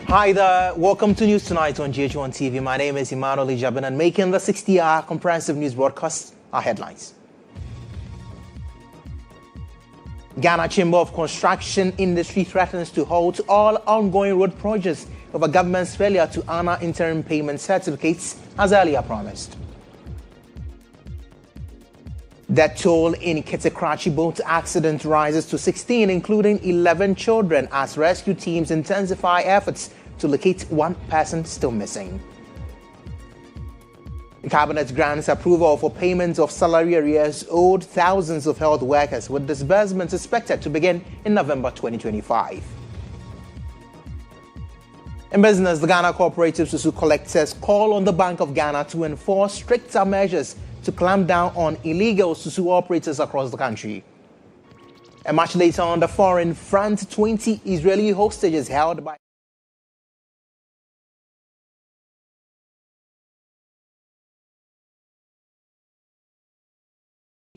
Hi there, welcome to News Tonight on GHOne TV. My name is Emmanuel Agyabeng, and making the 60-hour comprehensive news broadcast are headlines. Ghana Chamber of Construction Industry threatens to halt all ongoing road projects over government's failure to honor interim payment certificates as earlier promised. Death toll in Kete boat accident rises to 16, including 11 children, as rescue teams intensify efforts to locate one person still missing. The Cabinet grants approval for payments of salary arrears owed thousands of health workers, with disbursements expected to begin in November 2025. In business, the Ghana Cooperative Susu collectors call on the Bank of Ghana to enforce stricter measures to clamp down on illegal Susu operators across the country. And much later on the foreign front, 20 Israeli hostages held by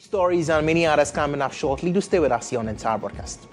stories and many others coming up shortly. Do stay with us here on the entire broadcast.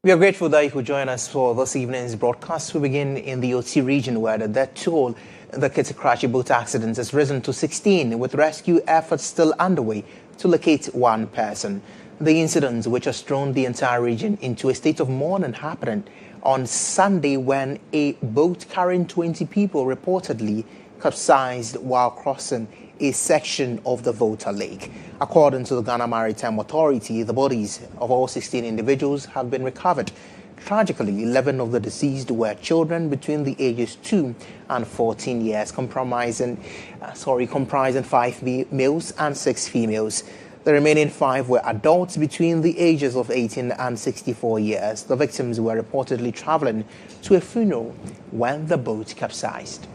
We are grateful that you could join us for this evening's broadcast. We begin in the OT region, where the death toll in the Kete boat accident has risen to 16, with rescue efforts still underway to locate one person. The incident, which has thrown the entire region into a state of mourning, happened on Sunday when a boat carrying 20 people reportedly capsized while crossing a section of the Volta Lake. According to the Ghana Maritime Authority, the bodies of all 16 individuals have been recovered. Tragically, 11 of the deceased were children between the ages 2 and 14 years, comprising 5 males and 6 females. The remaining 5 were adults between the ages of 18 and 64 years. The victims were reportedly traveling to a funeral when the boat capsized.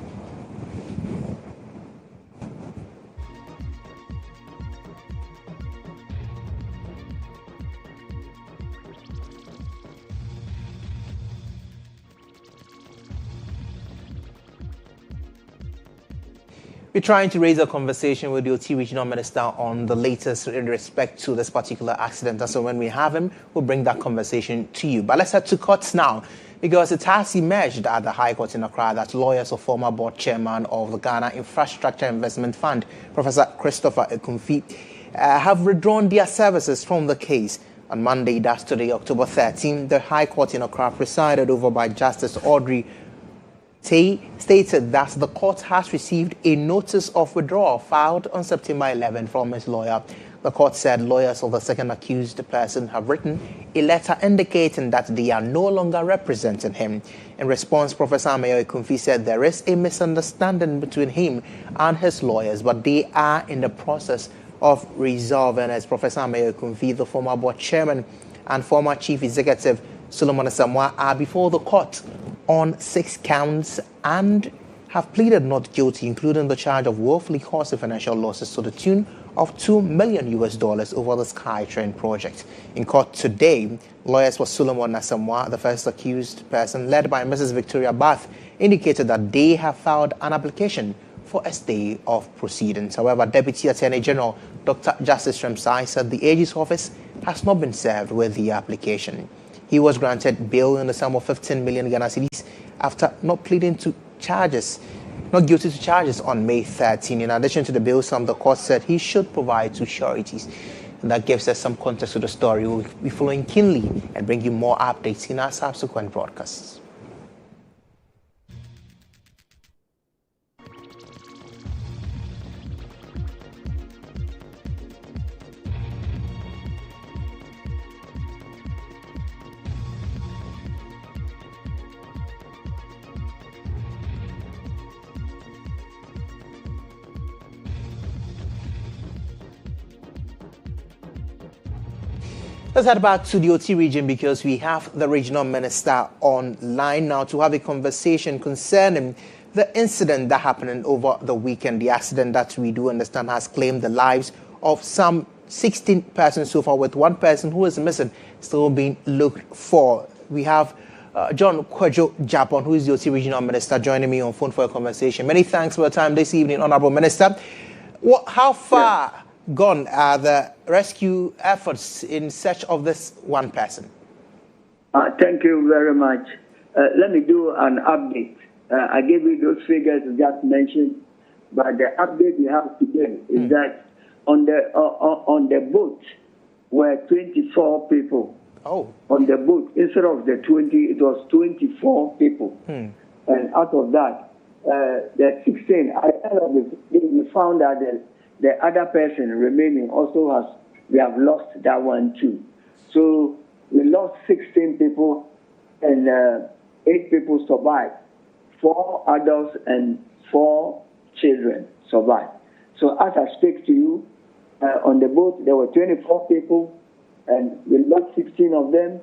We're trying to raise a conversation with the OT Regional Minister on the latest in respect to this particular accident. And so when we have him, we'll bring that conversation to you. But let's head to courts now, because it has emerged at the High Court in Accra that lawyers of former board chairman of the Ghana Infrastructure Investment Fund, Professor Christopher Ekumfi, have withdrawn their services from the case. On Monday, that's today, October 13, the High Court in Accra, presided over by Justice Audrey stated that the court has received a notice of withdrawal filed on September 11 from his lawyer. The court said lawyers of the second accused person have written a letter indicating that they are no longer representing him. In response, Professor Emmanuel said there is a misunderstanding between him and his lawyers, but they are in the process of resolving. As Professor Emmanuel, the former board chairman and former chief executive Solomon Asamoah, are before the court on 6 counts and have pleaded not guilty, including the charge of woefully causing financial losses to the tune of $2 million over the SkyTrain project. In court today, lawyers for Solomon Asamoah, the first accused person, led by Mrs. Victoria Bath, indicated that they have filed an application for a stay of proceedings. However, Deputy Attorney General Dr. Justice Remsai said the AG's office has not been served with the application. He was granted bail in the sum of 15 million Ghana cedis after not guilty to charges on May 13. In addition to the bail sum, the court said he should provide 2 sureties. And that gives us some context to the story. We'll be following keenly and bring you more updates in our subsequent broadcasts. Let's head back to the OT region, because we have the regional minister online now to have a conversation concerning the incident that happened over the weekend, the accident that we do understand has claimed the lives of some 16 persons so far, with one person who is missing still being looked for. We have GHOne Agyabeng, who is the OT Regional Minister, joining me on phone for a conversation. Many thanks for your time this evening, Honorable Minister. How far gone are the rescue efforts in search of this one person? Thank you very much. Let me do an update. I gave you those figures you just mentioned, but the update we have today is that on the boat were 24 people. Oh. On the boat, instead of the 20, it was 24 people. And out of that, the 16, at the end of the day, we found that the other person remaining also we have lost that one too. So we lost 16 people and 8 people survived. 4 adults and 4 children survived. So as I speak to you, on the boat, there were 24 people, and we lost 16 of them.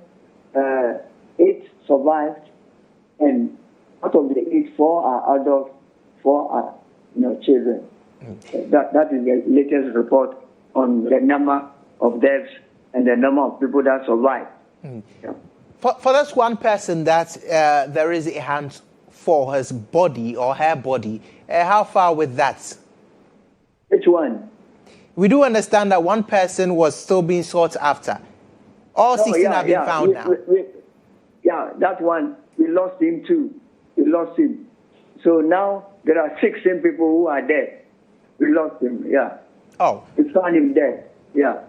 8 survived, and out of the 8, 4 are adults, 4 are children. That is the latest report on the number of deaths and the number of people that survived. Yeah. For this one person that there is a hand for his body or her body, how far with that? Which one? We do understand that one person was still being sought after. All 16 have been found now. That one, we lost him too. We lost him. So now there are 16 people who are dead. We lost him, yeah. Oh. We found him dead, yeah.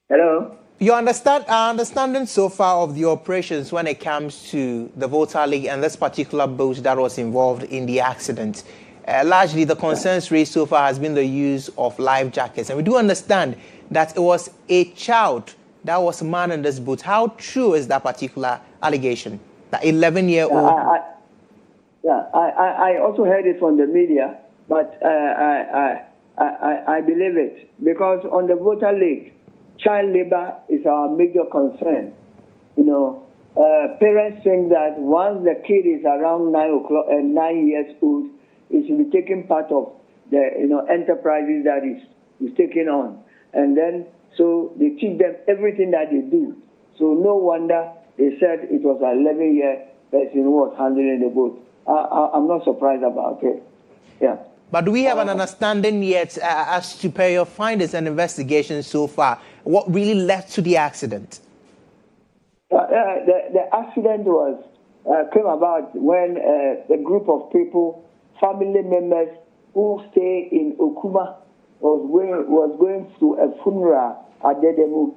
Hello? Our understanding so far of the operations when it comes to the Volta League and this particular boat that was involved in the accident, largely the concerns raised so far has been the use of life jackets. And we do understand that it was a child that was manning this boat. How true is that particular allegation? That 11-year-old... I also heard it from the media, but I believe it. Because on the Volta League, child labor is our major concern. Parents think that once the kid is around 9 years old, it should be taking part of the enterprises that is taken on, and then so they teach them everything that they do. So no wonder they said it was an 11-year person who was handling the boat. I'm not surprised about it. Yeah. But do we have an understanding yet as to per your findings and investigations so far, what really led to the accident? The accident came about when a group of people, family members who stay in Okuma, was going to a funeral at Dedemu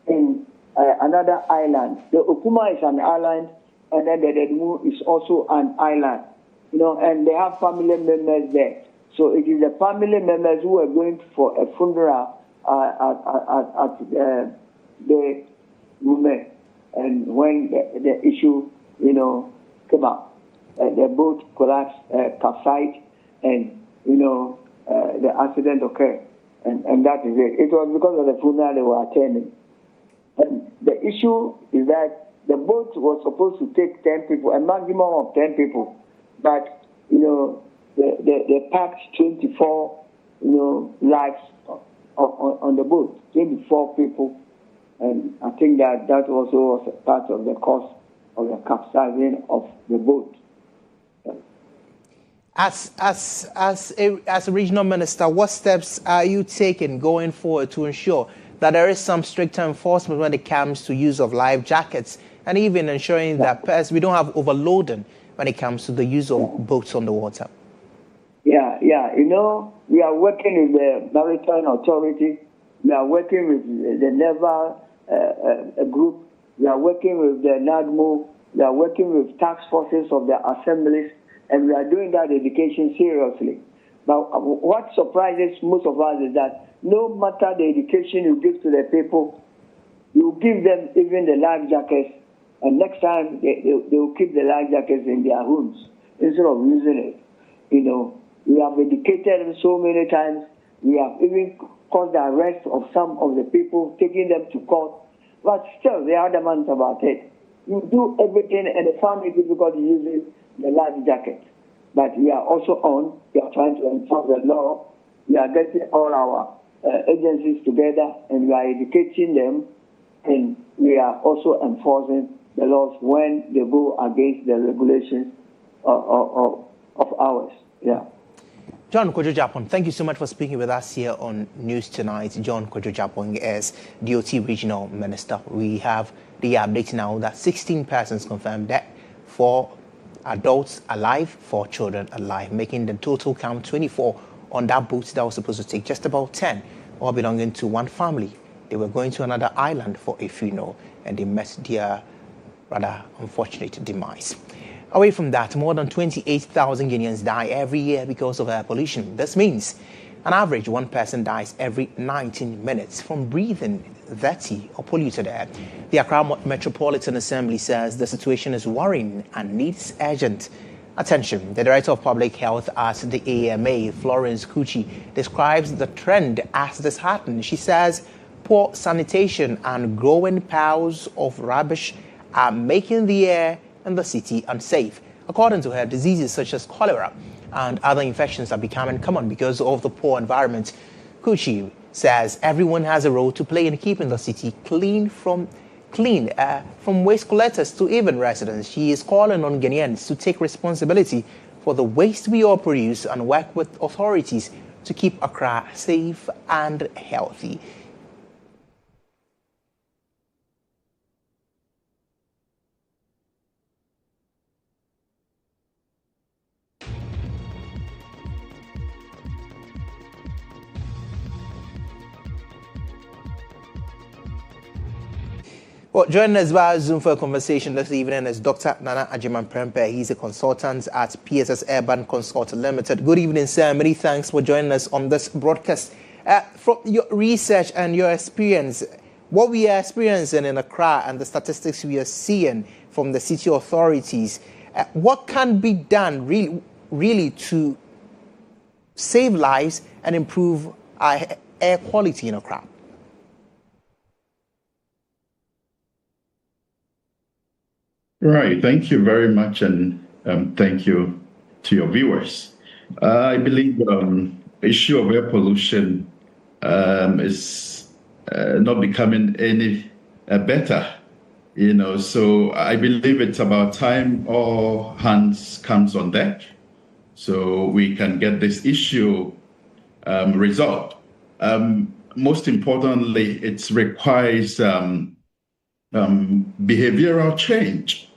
in another island. The Okuma is an island, and then the Dedemu is also an island. And they have family members there. So it is the family members who are going for a funeral at the woman. And when the issue, came up, the boat collapsed, capsized, and, the accident occurred. And that is it. It was because of the funeral they were attending. And the issue is that the boat was supposed to take 10 people, a maximum of 10 people. But, they packed 24, lives on the boat, 24 people. And I think that also was part of the cost of the capsizing of the boat. As a regional minister, what steps are you taking going forward to ensure that there is some stricter enforcement when it comes to use of life jackets, and even ensuring that we don't have overloading when it comes to the use of boats on the water? Yeah. We are working with the Maritime Authority. We are working with the Naval Group. We are working with the NADMO. We are working with task forces of the assemblies, and we are doing that education seriously. But what surprises most of us is that no matter the education you give to the people, you give them even the life jackets, and next time they will keep the life jackets in their homes instead of using it. We have educated them so many times. We have even caused the arrest of some of the people, taking them to court. But still, they are adamant about it. You do everything, and they found it difficult using the life jacket. But we are also on. We are trying to enforce the law. We are getting all our agencies together, and we are educating them, and we are also enforcing the laws when they go against the regulations of ours. Yeah. GHOne Kojo-Agyapong, thank you so much for speaking with us here on News Tonight. GHOne Kojo-Agyapong is DOT Regional Minister. We have the update now that 16 persons confirmed dead, 4 adults alive, 4 children alive, making the total count 24 on that boat that was supposed to take just about 10, all belonging to one family. They were going to another island for a funeral, and they met their rather unfortunate demise. Away from that, more than 28,000 Guineans die every year because of air pollution. This means on average, one person dies every 19 minutes from breathing dirty or polluted air. The Accra Metropolitan Assembly says the situation is worrying and needs urgent attention. The Director of Public Health at the AMA, Florence Kuchi, describes the trend as disheartening. She says poor sanitation and growing piles of rubbish are making the air in the city unsafe. According to her, diseases such as cholera and other infections are becoming common because of the poor environment. Kuchi says everyone has a role to play in keeping the city clean from waste collectors to even residents. She is calling on Guineans to take responsibility for the waste we all produce and work with authorities to keep Accra safe and healthy. Well, joining us via Zoom for a conversation this evening is Dr. Nana Agyabeng. He's a consultant at PSS Urban Consult Limited. Good evening, sir. Many thanks for joining us on this broadcast. From your research and your experience, what we are experiencing in Accra and the statistics we are seeing from the city authorities, what can be done really to save lives and improve our air quality in Accra? Right. Thank you very much, and thank you to your viewers. I believe the issue of air pollution is not becoming any better, so I believe it's about time all hands comes on deck so we can get this issue resolved. Most importantly, it requires behavioral change.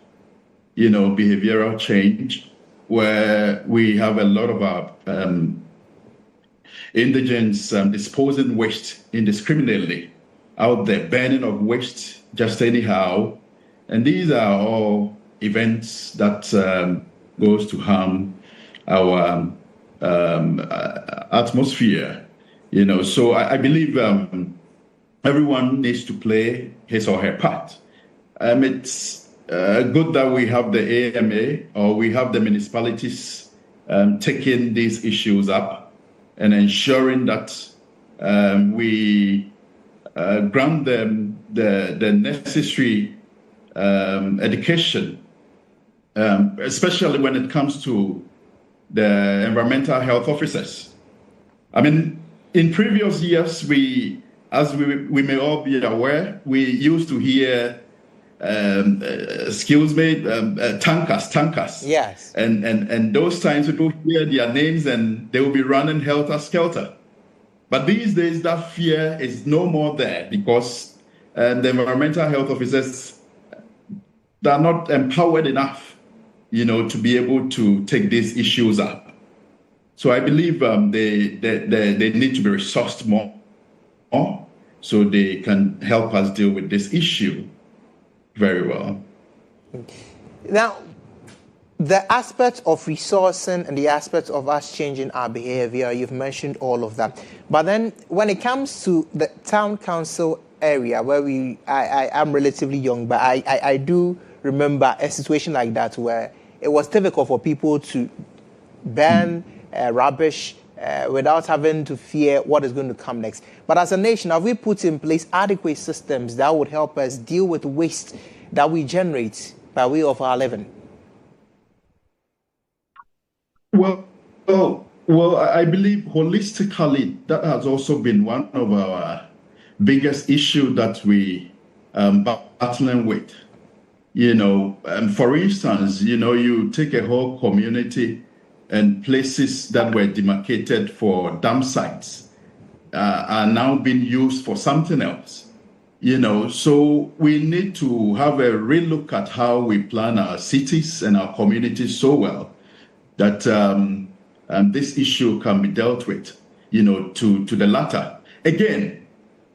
Behavioral change, where we have a lot of our indigents disposing waste indiscriminately out there, burning of waste just anyhow. And these are all events that goes to harm our atmosphere. So I believe everyone needs to play his or her part. It's good that we have the AMA, or we have the municipalities taking these issues up and ensuring that we grant them the necessary education, especially when it comes to the environmental health officers. I mean, in previous years, as we may all be aware, we used to hear tankers. Yes. And those times people hear their names and they will be running helter-skelter. But these days, that fear is no more there because the environmental health officers, they are not empowered enough, to be able to take these issues up. So I believe they need to be resourced more so they can help us deal with this issue very well. Now, the aspect of resourcing and the aspect of us changing our behavior, you've mentioned all of that. But then when it comes to the town council area where I am relatively young, but I do remember a situation like that where it was difficult for people to burn rubbish without having to fear what is going to come next. But as a nation, have we put in place adequate systems that would help us deal with waste that we generate by way of our living? Well, I believe holistically that has also been one of our biggest issue that we battling with. For instance, you take a whole community and places that were demarcated for dump sites are now being used for something else. So we need to have a real look at how we plan our cities and our communities so well that this issue can be dealt with, to the latter. Again,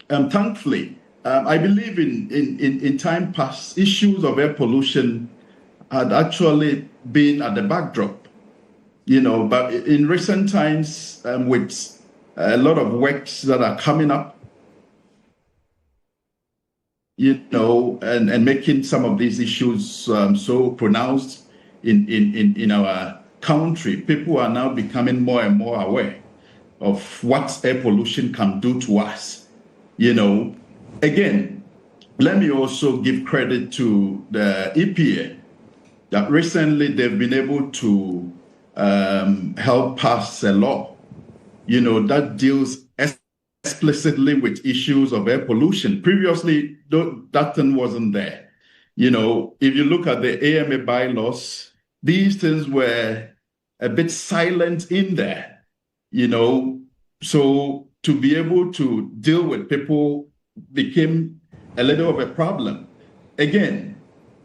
thankfully, I believe in time past, issues of air pollution had actually been at the backdrop, but in recent times, with a lot of works that are coming up, and making some of these issues so pronounced in our country, people are now becoming more and more aware of what air pollution can do to us. Again, let me also give credit to the EPA that recently they've been able to help pass a law, that deals explicitly with issues of air pollution. Previously, that thing wasn't there. If you look at the AMA bylaws, these things were a bit silent in there, so to be able to deal with people became a little of a problem. Again,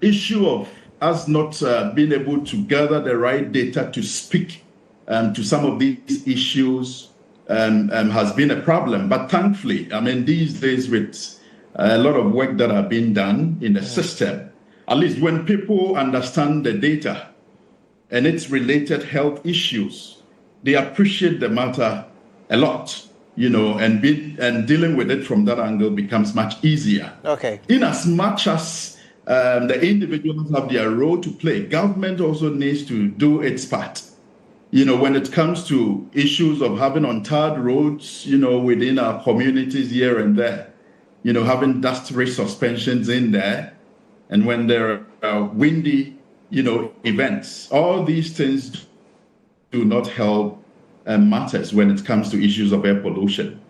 issue of us not being able to gather the right data to speak to some of these issues has been a problem. But thankfully, these days with a lot of work that are being done in the system, at least when people understand the data and its related health issues, they appreciate the matter a lot, and dealing with it from that angle becomes much easier. Okay. In as much as the individuals have their role to play, government also needs to do its part. When it comes to issues of having untarred roads, within our communities here and there, having dust-free suspensions in there, and when there are windy, events, all these things do not help matters when it comes to issues of air pollution.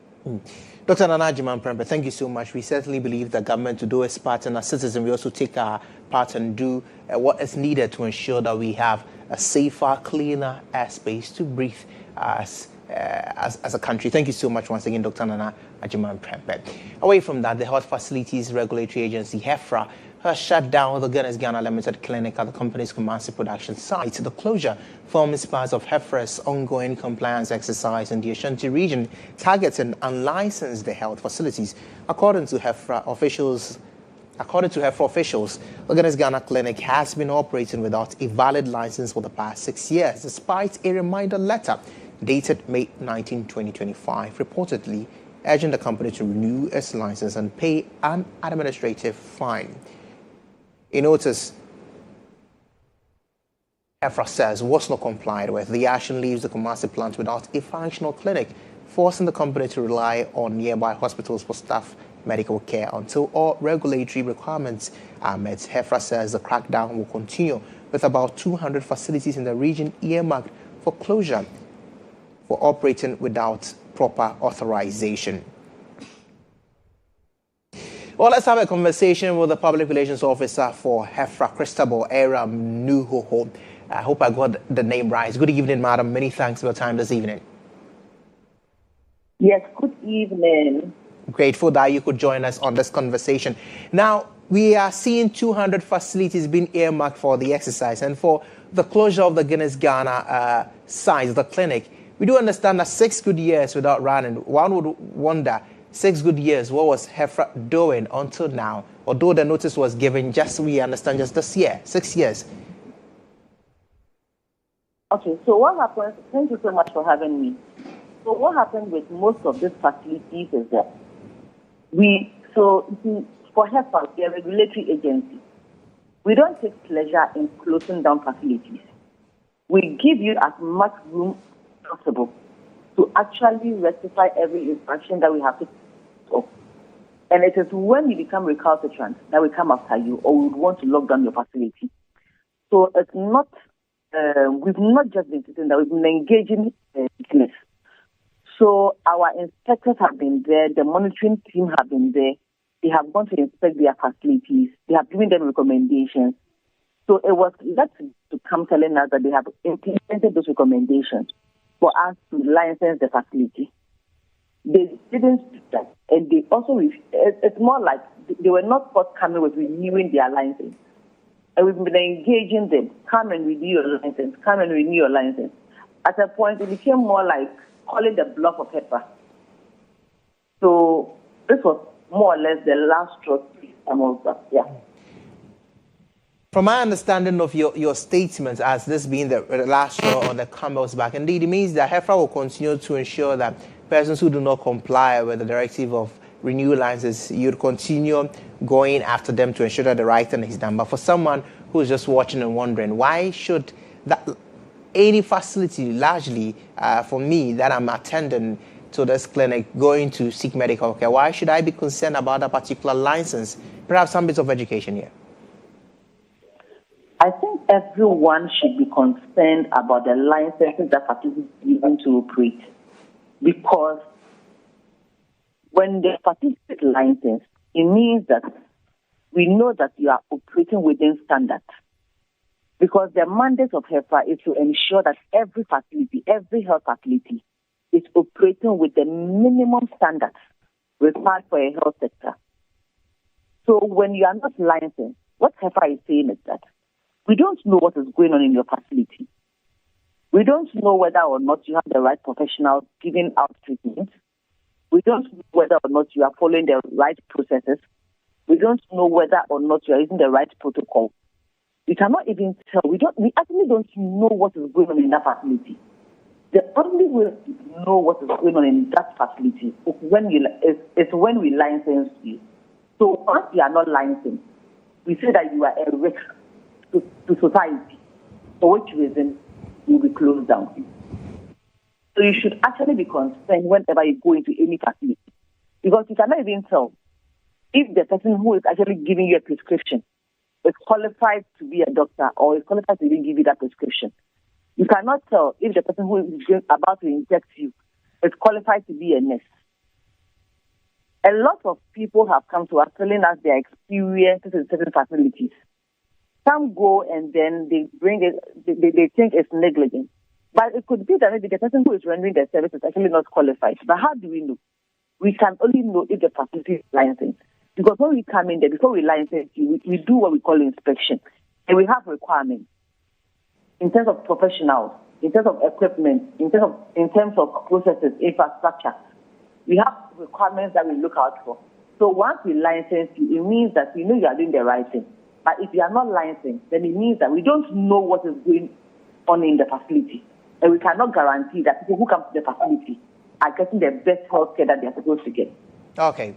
Dr. Nana Agyabeng, thank you so much. We certainly believe the government to do its part, and as citizens, we also take our part and do what is needed to ensure that we have a safer, cleaner airspace to breathe as a country. Thank you so much once again, Dr. Nana Agyabeng. Away from that, the Health Facilities Regulatory Agency, HEFRA, has shut down the Ghana Limited Clinic at the company's Kumasi production site. The closure forms part of HEFRA's ongoing compliance exercise in the Ashanti region, targeting unlicensed health facilities. According to HEFRA officials, the Ghana Clinic has been operating without a valid license for the past 6 years, despite a reminder letter dated May 19, 2025, reportedly urging the company to renew its license and pay an administrative fine. A notice HEFRA says was not complied with. The action leaves the Kumasi plant without a functional clinic, forcing the company to rely on nearby hospitals for staff medical care until all regulatory requirements are met. HEFRA says the crackdown will continue with about 200 facilities in the region earmarked for closure for operating without proper authorization. Well, let's have a conversation with the Public Relations Officer for HEFRA, Christabel Aram Nuhoho. I hope I got the name right. Good evening, madam. Many thanks for your time this evening. Yes, good evening. Grateful that you could join us on this conversation. Now, we are seeing 200 facilities being earmarked for the exercise and for the closure of the Guinness Ghana site, the clinic. We do understand that 6 good years without running. One would wonder, 6 good years, what was HEFRA doing until now? Although the notice was given we understand, just this year, 6 years. Okay, so what happens, thank you so much for having me. So what happened with most of these facilities is that for HEFRA, we are a regulatory agency. We don't take pleasure in closing down facilities. We give you as much room as possible to actually rectify every infraction that we have to do. And it is when you become recalcitrant that we come after you, or we would want to lock down your facility. So it's not, we've not just been sitting there, we've been engaging business. So our inspectors have been there, the monitoring team have been there, they have gone to inspect their facilities, they have given them recommendations. So it was left to come telling us that they have implemented those recommendations for us to license the facility. They didn't do that. And they also, it's more like they were not forthcoming with renewing their license. And we've been engaging them, come and renew your license, come and renew your license. At a point, it became more like calling the bluff of HEPA. So this was more or less the last straw amongst us, yeah. From my understanding of your statements as this being the last straw on the camel's back, indeed, it means that HEFRA will continue to ensure that persons who do not comply with the directive of renewal licenses, you'd continue going after them to ensure that the right thing is done. But for someone who's just watching and wondering, why should that any facility, largely for me, that I'm attending to this clinic, going to seek medical care, why should I be concerned about a particular license? Perhaps some bits of education here. I think everyone should be concerned about the licenses that facilities are using to operate. Because when the facility is licensed, it means that we know that you are operating within standards. Because the mandate of HEFA is to ensure that every facility, every health facility, is operating with the minimum standards required for a health sector. So when you are not licensed, what HEFA is saying is that we don't know what is going on in your facility. We don't know whether or not you have the right professionals giving out treatment. We don't know whether or not you are following the right processes. We don't know whether or not you are using the right protocol. We cannot even tell. We actually don't know what is going on in that facility. The only way to know what is going on in that facility is when we license you. So once you are not licensed, we say that you are a risk to society, for which reason you will be closed down. So you should actually be concerned whenever you go into any facility, because you cannot even tell if the person who is actually giving you a prescription is qualified to be a doctor or is qualified to even give you that prescription. You cannot tell if the person who is about to inject you is qualified to be a nurse. A lot of people have come to us telling us their experiences in certain facilities. Some go and then they bring it, they think it's negligent. But it could be that maybe the person who is rendering the service is actually not qualified. But how do we know? We can only know if the facility is licensed. Because when we come in there, before we license you, we do what we call inspection. And we have requirements in terms of professionals, in terms of equipment, in terms of processes, infrastructure. We have requirements that we look out for. So once we license you, it means that we know you are doing the right thing. But if you are not licensed, then it means that we don't know what is going on in the facility. And we cannot guarantee that people who come to the facility are getting the best health care that they are supposed to get. Okay.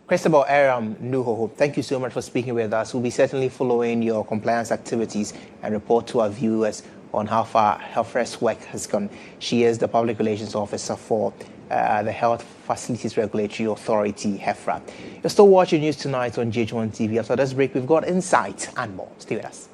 Christabel Aram Nuhoho, thank you so much for speaking with us. We'll be certainly following your compliance activities and report to our viewers on how far HealthFirst's work has gone. She is the Public Relations Officer for the Health Facilities Regulatory Authority, HEFRA. You're still watching News Tonight on GHOne TV. After this break, we've got insight and more. Stay with us.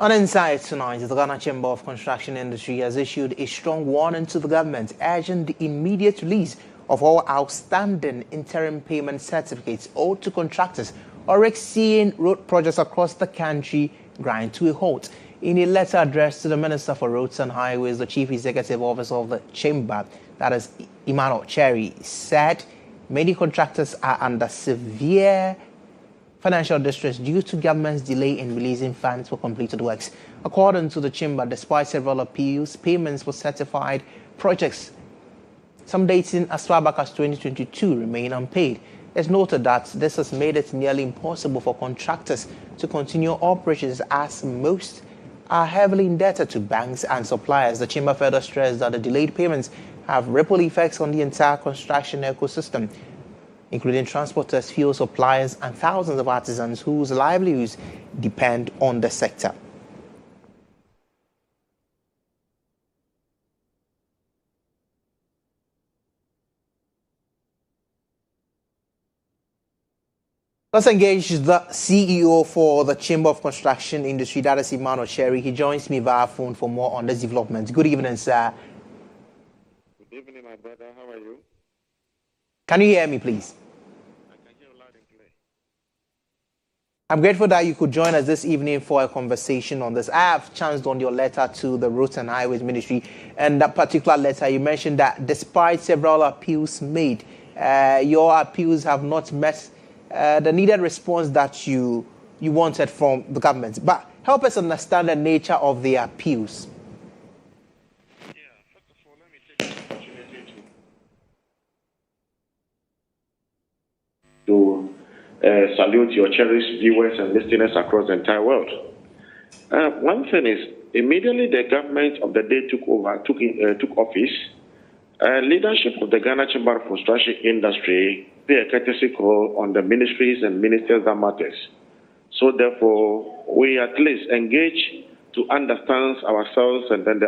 On Inside tonight, the Ghana Chamber of Construction Industry has issued a strong warning to the government, urging the immediate release of all outstanding interim payment certificates owed to contractors or seeing road projects across the country grind to a halt. In a letter addressed to the Minister for Roads and Highways, the Chief Executive Officer of the Chamber, that is Emmanuel, said many contractors are under severe financial distress due to government's delay in releasing funds for completed works. According to the Chamber, despite several appeals, payments for certified projects, some dating as far back as 2022, remain unpaid. It's noted that this has made it nearly impossible for contractors to continue operations as most are heavily indebted to banks and suppliers. The Chamber further stressed that the delayed payments have ripple effects on the entire construction ecosystem, including transporters, fuel suppliers, and thousands of artisans whose livelihoods depend on the sector. Let's engage the CEO for the Chamber of Construction Industry, that is Emmanuel. He joins me via phone for more on this development. Good evening, sir. Good evening, my brother. How are you? Can you hear me, please? I can hear you loud and clear. I'm grateful that you could join us this evening for a conversation on this. I have chanced on your letter to the Roads and Highways Ministry, and that particular letter, you mentioned that despite several appeals made, your appeals have not met the needed response that you wanted from the government. But help us understand the nature of the appeals. Yeah, first of all, let me take this opportunity to salute your cherished viewers and listeners across the entire world. One thing is, immediately the government of the day took office, leadership of the Ghana Chamber of Construction Industry pay a courtesy call on the ministries and ministers that matters. So therefore, we at least engage to understand ourselves and then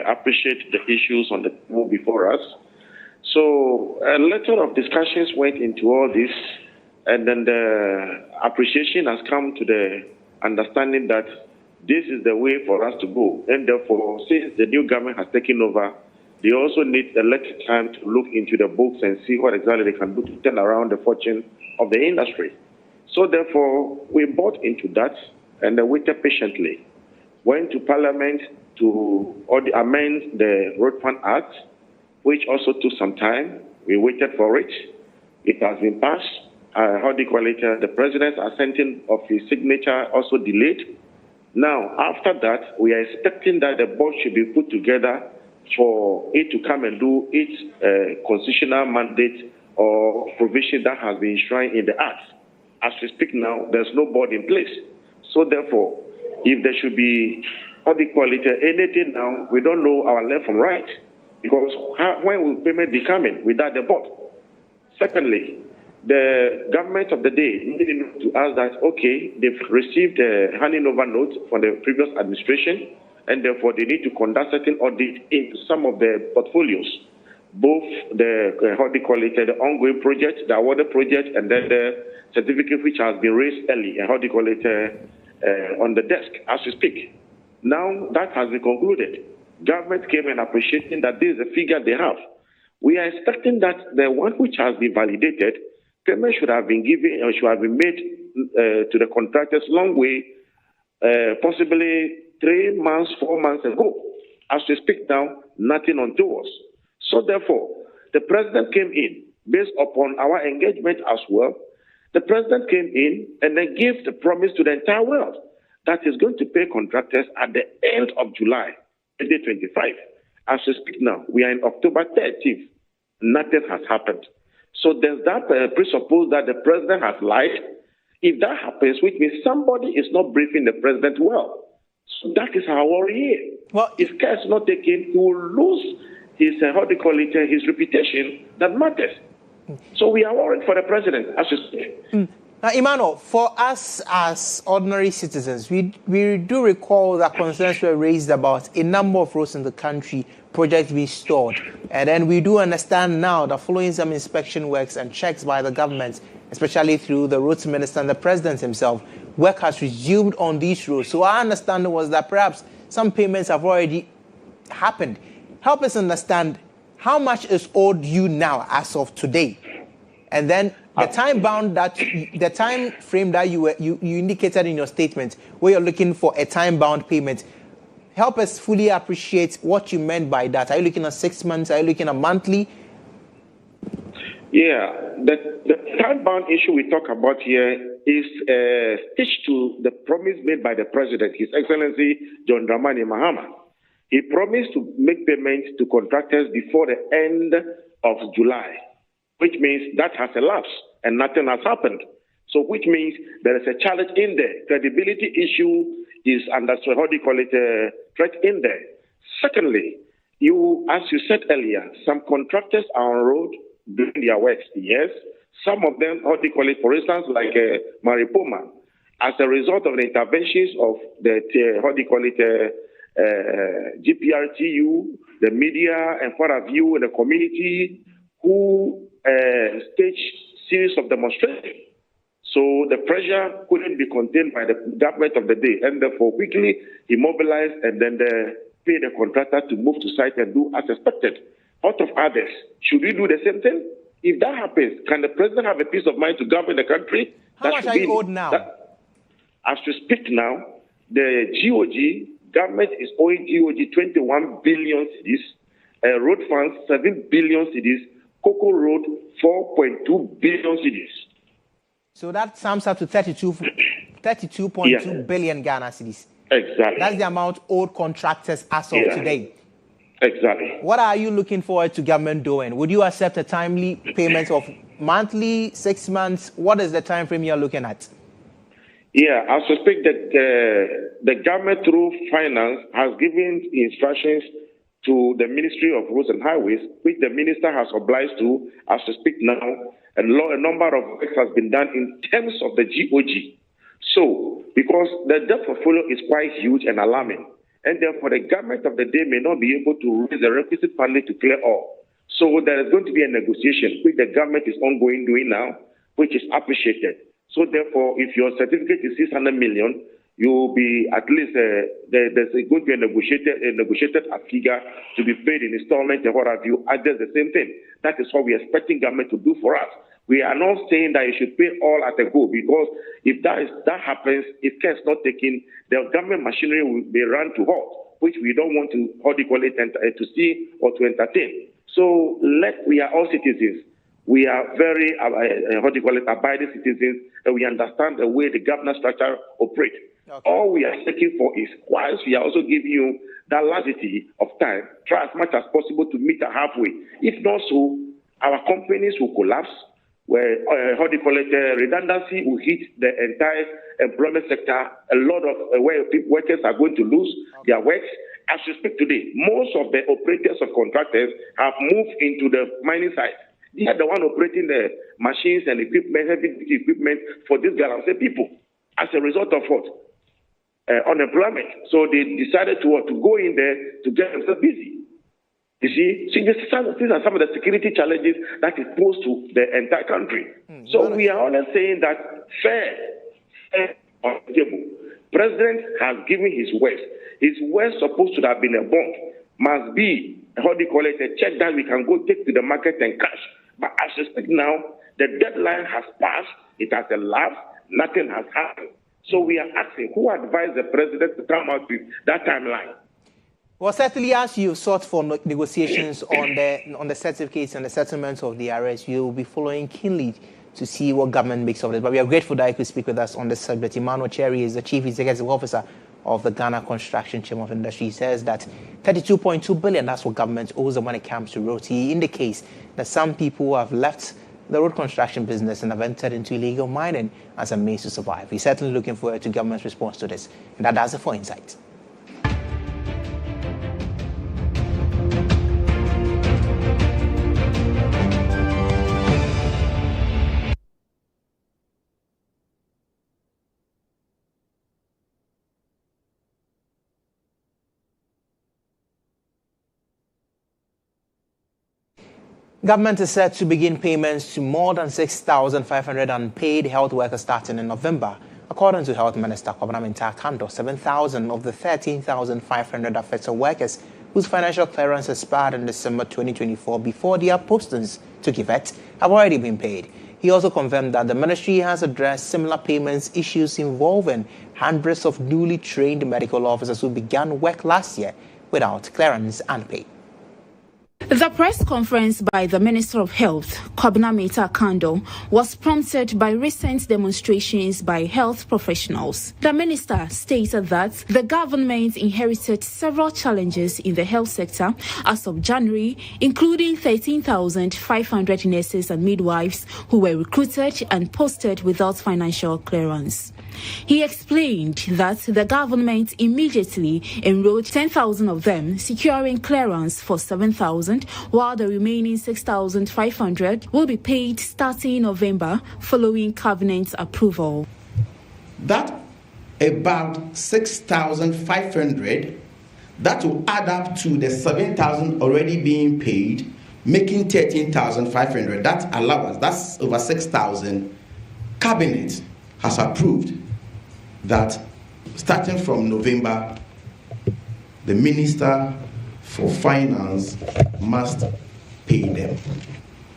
appreciate the issues on the move before us. So a lot of discussions went into all this, and then the appreciation has come to the understanding that this is the way for us to go. And therefore, since the new government has taken over, they also need a little time to look into the books and see what exactly they can do to turn around the fortune of the industry. So therefore, we bought into that and waited patiently. Went to Parliament to amend the Road Fund Act, which also took some time. We waited for it. It has been passed. The President's assenting of his signature also delayed. Now, after that, we are expecting that the board should be put together for it to come and do its constitutional mandate or provision that has been enshrined in the Act. As we speak now, there's no board in place. So therefore, if there should be anything now, we don't know our left from right. Because when will payment be coming without the board? Secondly, the government of the day needed to ask that, okay, they've received a handing over note from the previous administration, and therefore they need to conduct certain audit into some of the portfolios, both the the ongoing project, the awarded project, and then the certificate which has been raised early, on the desk as we speak. Now that has been concluded. Government came and appreciating that this is the figure they have. We are expecting that the one which has been validated, payment should have been given or should have been made to the contractors long way, possibly 3 months, 4 months ago. As we speak now, nothing unto us. So therefore, the President came in, based upon our engagement as well. The President came in and then gave the promise to the entire world that he's going to pay contractors at the end of July 2025. As we speak now, we are in October 30th. Nothing has happened. So there's that presuppose that the President has lied. If that happens, which means somebody is not briefing the President well. So that is our worry here. Well, if care is not taken, he will lose his, his reputation that matters. So we are worried for the President, as you say. Now, Emmanuel, for us as ordinary citizens, we do recall that concerns were raised about a number of roads in the country, projects being stalled. And then we do understand now that following some inspection works and checks by the government, especially through the roads minister and the President himself, work has resumed on these roads. So our understanding was that perhaps some payments have already happened. Help us understand how much is owed you now as of today, and then the time frame that you indicated in your statement, where you're looking for a time-bound payment. Help us fully appreciate what you meant by that. Are you looking at 6 months? Are you looking at monthly? Yeah, the time-bound issue we talk about here is stitched to the promise made by the President, His Excellency John Dramani Mahama. He promised to make payments to contractors before the end of July, which means that has elapsed and nothing has happened. So which means there is a challenge in there. Credibility issue is under, threat in there. Secondly, as you said earlier, some contractors are on road doing their works, yes. Some of them, for instance, like Maripoma, as a result of the interventions of the, GPRTU, the media, and what have you, the community, who staged series of demonstrations. So the pressure couldn't be contained by the government of the day, and therefore quickly he mobilized and then paid the contractor to move to site and do as expected. Out of others, should we do the same thing? If that happens, can the president have a peace of mind to govern the country? How much are you owed now? As we speak now, the GHOne government is owing GHOne 21 billion cedis, road funds 7 billion cedis, Cocoa Road 4.2 billion cedis. So that sums up to 32.2 billion Ghana cedis. Exactly. That's the amount owed contractors as of today. Exactly. What are you looking forward to government doing? Would you accept a timely payment of monthly, 6 months? What is the time frame you're looking at? Yeah, I suspect that the government through finance has given instructions to the Ministry of Roads and Highways, which the minister has obliged to, as we speak now. A number of work has been done in terms of the GHOne. So, because the debt portfolio is quite huge and alarming, and therefore the government of the day may not be able to raise the requisite funding to clear all. So there is going to be a negotiation, which the government is ongoing doing now, which is appreciated. So therefore, if your certificate is 600 million, you'll be at least, there's going to be a negotiated figure to be paid in installment and what have you, address the same thing. That is what we are expecting government to do for us. We are not saying that you should pay all at a go, because if that happens, if care is not taken, the government machinery will be run to halt, which we don't want to, to see or to entertain. So we are all citizens. We are very, abiding citizens, and we understand the way the governance structure operates. Okay. All we are seeking for is, whilst we are also giving you that laxity of time, try as much as possible to meet halfway. If not so, our companies will collapse, where redundancy will hit the entire employment sector. A lot of where workers are going to lose their works. As we speak today, most of the operators of contractors have moved into the mining site. They are the one operating the machines and equipment, heavy equipment for these Galamsey people. As a result of what? Unemployment. So they decided to go in there to get themselves busy. You see, these are some of the security challenges that is posed to the entire country. So we are only saying that fair on the table. President has given his words. His words supposed to have been a bond, must be, a check that we can go take to the market and cash. But as we speak now, the deadline has passed, it has elapsed, nothing has happened. So we are asking, who advised the president to come out with that timeline? Well, certainly, as you sought for negotiations on the certificates and the settlements of the arrest, you will be following keenly to see what government makes of it. But we are grateful that you could speak with us on this subject. Emmanuel Cherry is the Chief Executive Officer of the Ghana Construction Chamber of Industry. He says that 32.2 billion, that's what government owes them when it comes to roads. He indicates that some people have left the road construction business and have entered into illegal mining as a means to survive. He's certainly looking forward to government's response to this. And that does it for Insight. Government is set to begin payments to more than 6,500 unpaid health workers starting in November. According to Health Minister GHOne Kando, 7,000 of the 13,500 affected workers whose financial clearance expired in December 2024 before their postings took effect have already been paid. He also confirmed that the ministry has addressed similar payments issues involving hundreds of newly trained medical officers who began work last year without clearance and pay. The press conference by the Minister of Health, GHOne Kando, was prompted by recent demonstrations by health professionals. The minister stated that the government inherited several challenges in the health sector as of January, including 13,500 nurses and midwives who were recruited and posted without financial clearance. He explained that the government immediately enrolled 10,000 of them, securing clearance for 7,000, while the remaining 6,500 will be paid starting in November following cabinet approval. That about 6,500, that will add up to the 7,000 already being paid, making 13,500. That allowance, that's over 6,000. Cabinet has approved that starting from November, the Minister for Finance must pay them.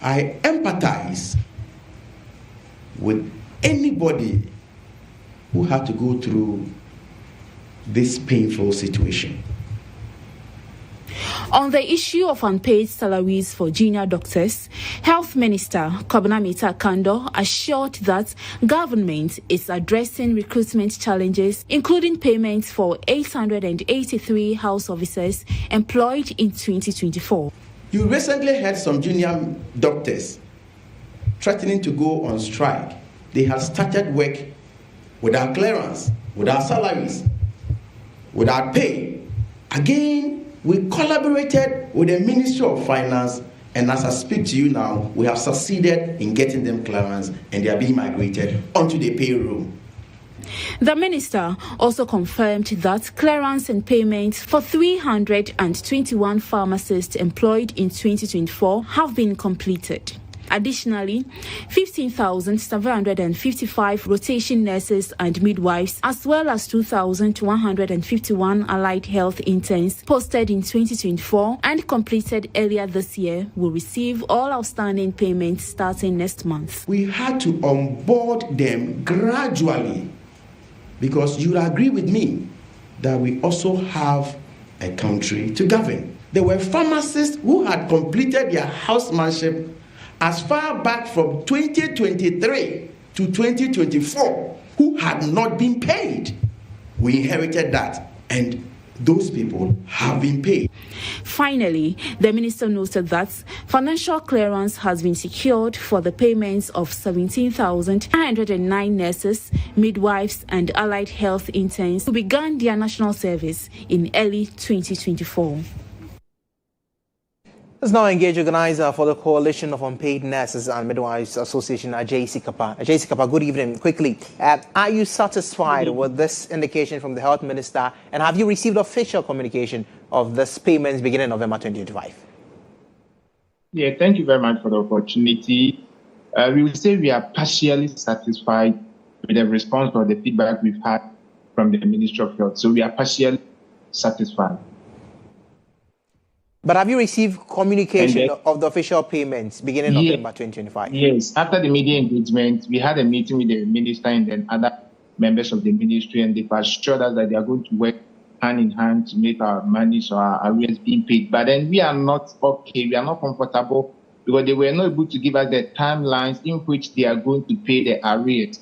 I empathize with anybody who had to go through this painful situation. On the issue of unpaid salaries for junior doctors, Health Minister GHOne Kando assured that government is addressing recruitment challenges, including payments for 883 house officers employed in 2024. You recently had some junior doctors threatening to go on strike. They have started work without clearance, without salaries, without pay. Again, we collaborated with the Ministry of Finance, and as I speak to you now, we have succeeded in getting them clearance, and they are being migrated onto the payroll. The minister also confirmed that clearance and payments for 321 pharmacists employed in 2024 have been completed. Additionally, 15,755 rotation nurses and midwives, as well as 2,151 allied health interns posted in 2024 and completed earlier this year, will receive all outstanding payments starting next month. We had to onboard them gradually because you agree with me that we also have a country to govern. There were pharmacists who had completed their housemanship as far back from 2023 to 2024 who had not been paid. We inherited that, and those people have been paid. Finally, the minister noted that financial clearance has been secured for the payments of 17,909 nurses, midwives, and allied health interns who began their national service in early 2024. Let's now engage organizer for the Coalition of Unpaid Nurses and Midwives Association, Agyabeng Kapa, good evening. Quickly, are you satisfied with this indication from the Health Minister, and have you received official communication of this payments beginning November 2025? Yeah, thank you very much for the opportunity. We will say we are partially satisfied with the response or the feedback we've had from the Ministry of Health. So we are partially satisfied. But have you received communication of the official payments beginning November 2025? Yes. After the media engagement, we had a meeting with the minister and then other members of the ministry, and they've assured us that they are going to work hand in hand to make our money so our arrears being paid. But then we are not okay. We are not comfortable because they were not able to give us the timelines in which they are going to pay the arrears.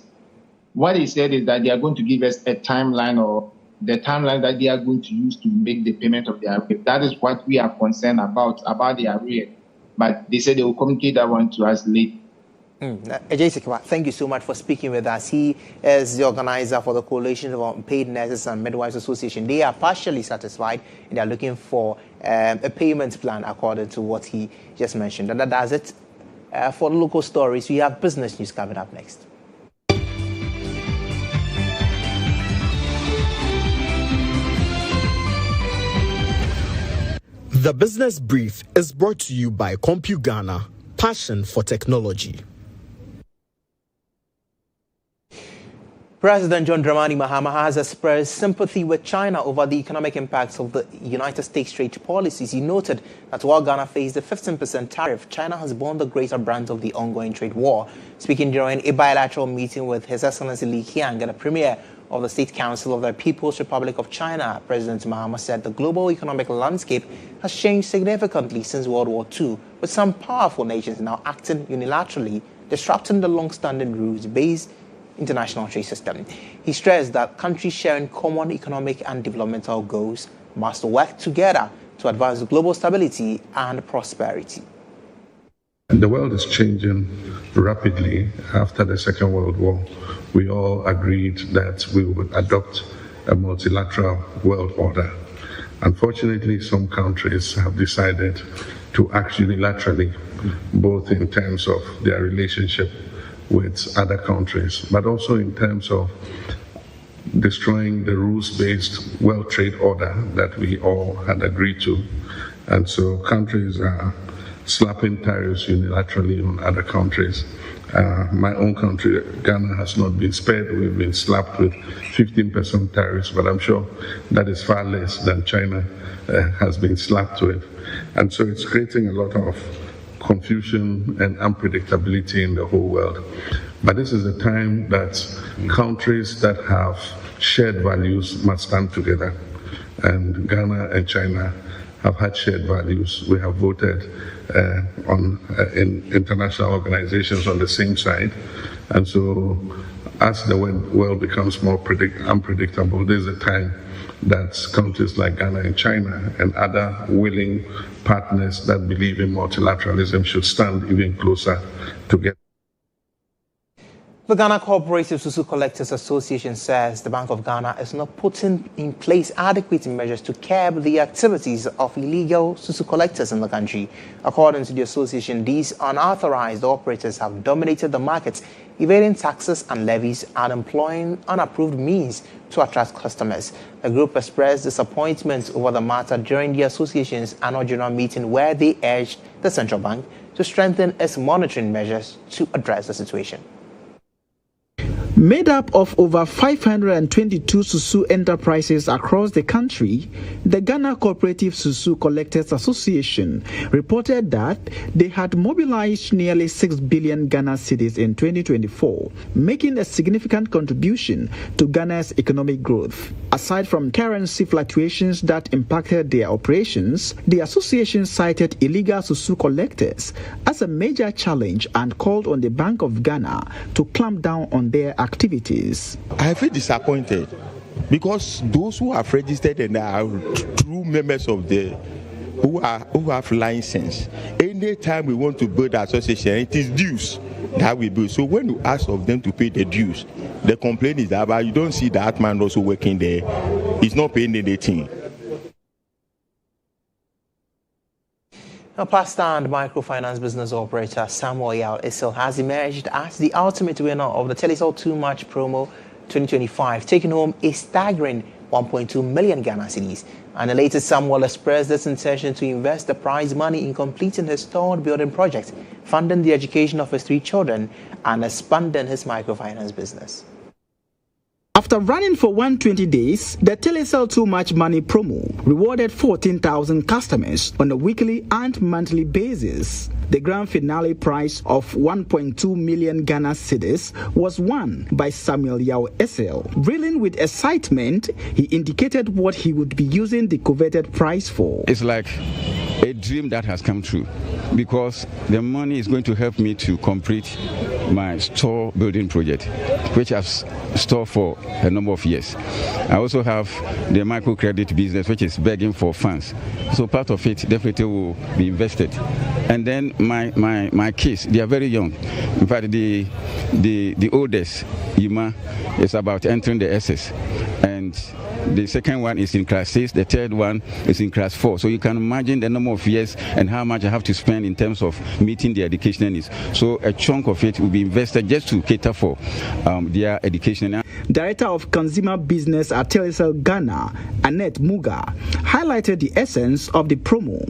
What they said is that they are going to give us a timeline or the timeline that they are going to use to make the payment of the arrears. That is what we are concerned about the arrears. But they said they will communicate that one to us later. Agyabeng, thank you so much for speaking with us. He is the organizer for the Coalition of Unpaid Nurses and Midwives Association. They are partially satisfied and they are looking for a payment plan according to what he just mentioned. And that does it for the local stories. We have business news coming up next. The Business Brief is brought to you by CompuGhana, passion for technology. President John Dramani Mahama has expressed sympathy with China over the economic impacts of the United States trade policies. He noted that while Ghana faced a 15% tariff, China has borne the greater brunt of the ongoing trade war. Speaking during a bilateral meeting with His Excellency Li Qiang, the Premier of the State Council of the People's Republic of China, President Mahama said the global economic landscape has changed significantly since World War II, with some powerful nations now acting unilaterally, disrupting the long-standing rules-based international trade system. He stressed that countries sharing common economic and developmental goals must work together to advance global stability and prosperity. The world is changing rapidly. After the Second World War, we all agreed that we would adopt a multilateral world order. Unfortunately, some countries have decided to act unilaterally, both in terms of their relationship with other countries, but also in terms of destroying the rules-based world trade order that we all had agreed to. And so countries are slapping tariffs unilaterally on other countries. My own country, Ghana, has not been spared. We've been slapped with 15% tariffs, but I'm sure that is far less than China has been slapped with. And so it's creating a lot of confusion and unpredictability in the whole world. But this is a time that countries that have shared values must stand together. And Ghana and China have had shared values. We have voted in international organizations on the same side. And so as the world becomes more unpredictable, there's a time that countries like Ghana and China and other willing partners that believe in multilateralism should stand even closer together. The Ghana Cooperative Susu Collectors Association says the Bank of Ghana is not putting in place adequate measures to curb the activities of illegal susu collectors in the country. According to the association, these unauthorized operators have dominated the markets, evading taxes and levies and employing unapproved means to attract customers. The group expressed disappointment over the matter during the association's annual general meeting, where they urged the central bank to strengthen its monitoring measures to address the situation. Made up of over 522 Susu enterprises across the country, the Ghana Cooperative Susu Collectors Association reported that they had mobilized nearly 6 billion Ghana cedis in 2024, making a significant contribution to Ghana's economic growth. Aside from currency fluctuations that impacted their operations, the association cited illegal Susu collectors as a major challenge and called on the Bank of Ghana to clamp down on their activities. I feel disappointed because those who have registered and are true members of the who have license, anytime we want to build an association, it is dues that we build. So when you ask of them to pay the dues, the complaint is that but you don't see that man also working there. He's not paying anything. Now, pastor and microfinance business operator Samuel Yao Isil has emerged as the ultimate winner of the Telecel Too Much Promo 2025, taking home a staggering 1.2 million Ghana cedis. And the latest, Samuel expressed this intention to invest the prize money in completing his stalled building project, funding the education of his 3 children, and expanding his microfinance business. After running for 120 days, the Telecel Too Much Money promo rewarded 14,000 customers on a weekly and monthly basis. The grand finale prize of 1.2 million Ghana cedis was won by Samuel Yao Esel. Reeling with excitement, he indicated what he would be using the coveted prize for. It's like a dream that has come true, because the money is going to help me to complete my store building project, which I've stored for a number of years. I also have the microcredit business, which is begging for funds. So part of it definitely will be invested. And then my kids, they are very young. In fact, the oldest, Ima, is about entering the SS. And the second one is in class 6, the third one is in class 4. So you can imagine the number of years and how much I have to spend in terms of meeting their educational needs. So a chunk of it will be invested just to cater for their education. Director of Consumer Business at Telecel Ghana, Annette Muga, highlighted the essence of the promo.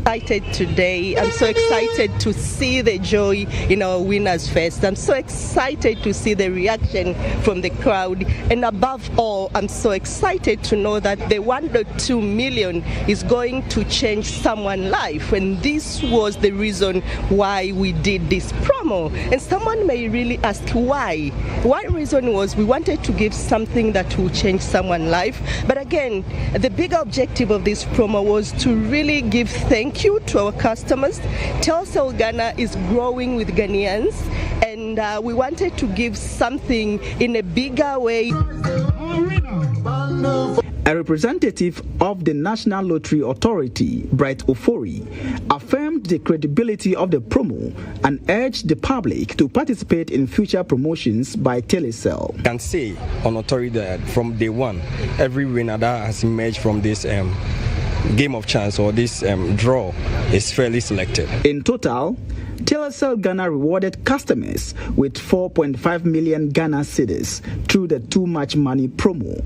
excited today. I'm so excited to see the joy in our winners' fest. I'm so excited to see the reaction from the crowd. And above all, I'm so excited to know that the 1.2 million is going to change someone's life. And this was the reason why we did this promo. And someone may really ask why. One reason was we wanted to give something that will change someone's life. But again, the bigger objective of this promo was to really give thank you to our customers. Telcel Ghana is growing with Ghanaians, and we wanted to give something in a bigger way. A representative of the National Lottery Authority, Bright Ofori, affirmed the credibility of the promo and urged the public to participate in future promotions by Telecel. I can say on authority that from day one, every winner that has emerged from this game of chance or this draw is fairly selected. In total, Telecel Ghana rewarded customers with 4.5 million Ghana cedis through the Too Much Money promo.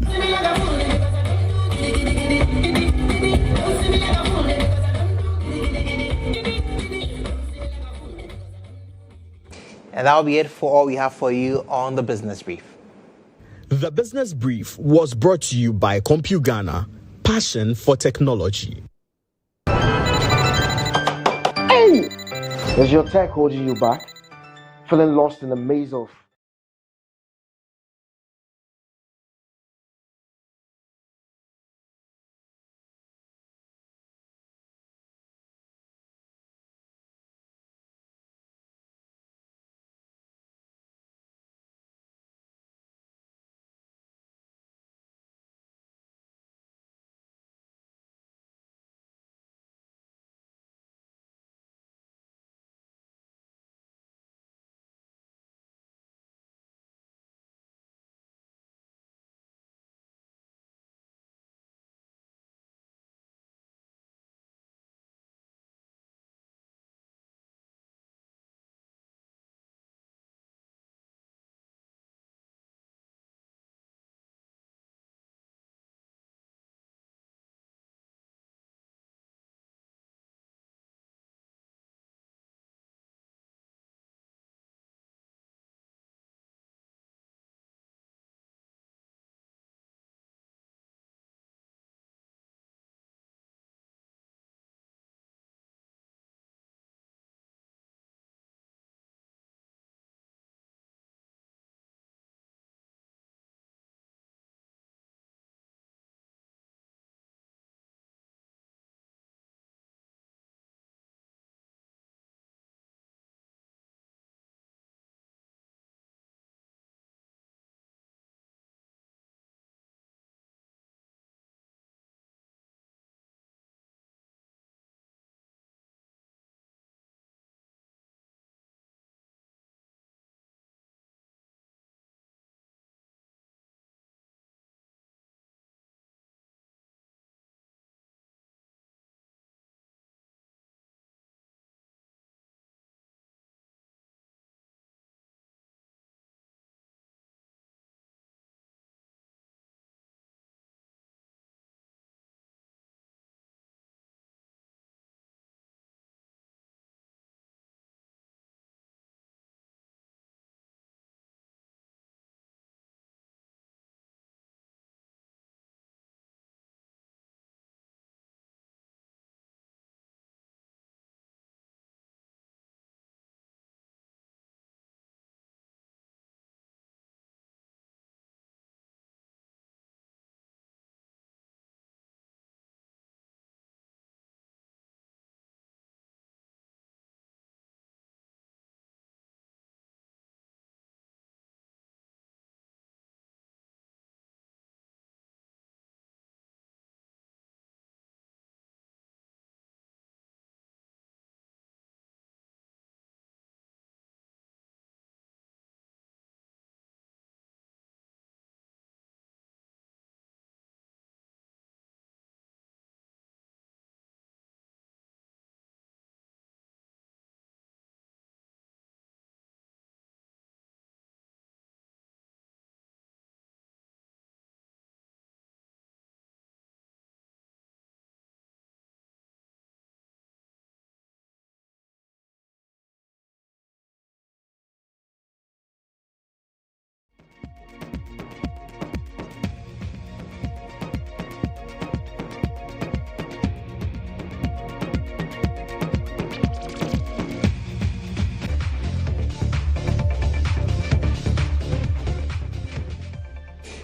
And that'll be it for all we have for you on the Business Brief. The Business Brief was brought to you by CompuGhana, passion for technology. Hey! Is your tech holding you back? Feeling lost in the maze of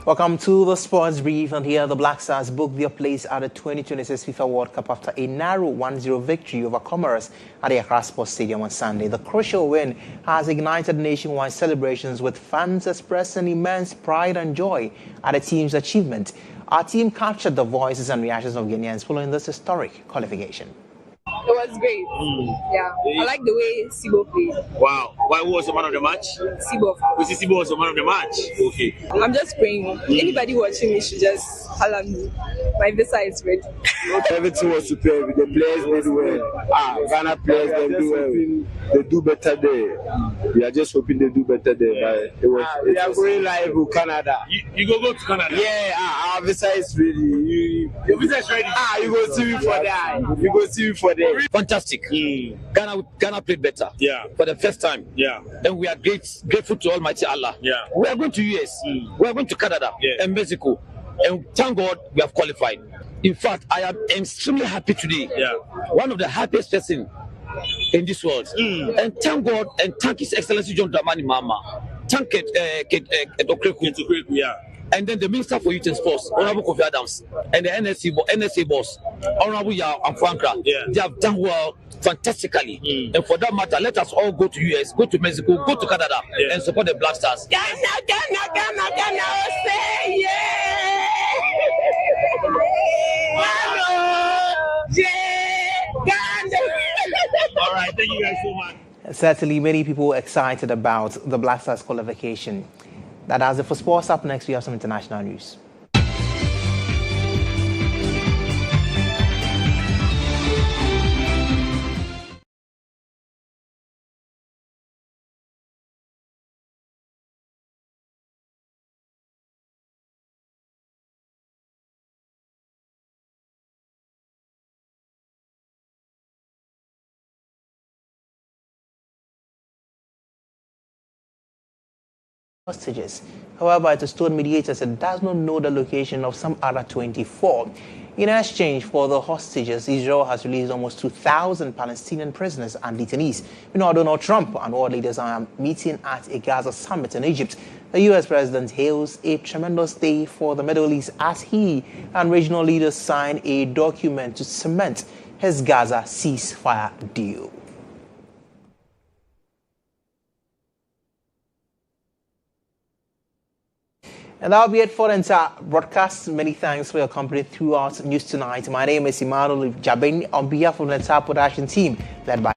Welcome to the Sports Brief, and here the Black Stars booked their place at the 2026 FIFA World Cup after a narrow 1-0 victory over Comoros at the Accra Sports Stadium on Sunday. The crucial win has ignited nationwide celebrations, with fans expressing immense pride and joy at the team's achievement. Our team captured the voices and reactions of Ghanaians following this historic qualification. It was great. Yeah. I like the way Sibo played. Wow. Who was the man of the match? Sibo. Sibo was the man of the match. Okay. I'm just praying. Anybody watching me should just holler me. My visa is ready. Everything was superb. The players did well. Ghana players do well. They do better there. We are just hoping they do better there. But we are going live with Canada. You go to Canada? Yeah, our visa is ready. Your visa is ready? You go see me for that. You go see me for that. Fantastic. Ghana played better. Yeah. For the first time. Yeah. And we are grateful to Almighty Allah. Yeah. We are going to US. We are going to Canada and Mexico. And thank God we have qualified. In fact, I am extremely happy today. Yeah. One of the happiest person in this world. And thank God and thank His Excellency John Dramani Mahama. Thank yeah. And then the Minister for Youth and Sports, Honorable Kofi Adams, and the NSA boss, Honorable Yao and Frankra. They have done well, fantastically. And for that matter, let us all go to US, go to Mexico, go to Canada, and support the Black Stars. Ghana, say yeah! All right, thank you guys so much. Certainly, many people excited about the Black Stars qualification. That does it for sports. Up next, we have some international news. Hostages. However, it is told mediators it does not know the location of some other 24. In exchange for the hostages, Israel has released almost 2,000 Palestinian prisoners and detainees. Donald Trump and world leaders are meeting at a Gaza summit in Egypt. The U.S. president hails a tremendous day for the Middle East as he and regional leaders sign a document to cement his Gaza ceasefire deal. And that'll be it for the entire broadcast. Many thanks for your company throughout News Tonight. My name is Emmanuel Agyabeng on behalf of the entire production team led by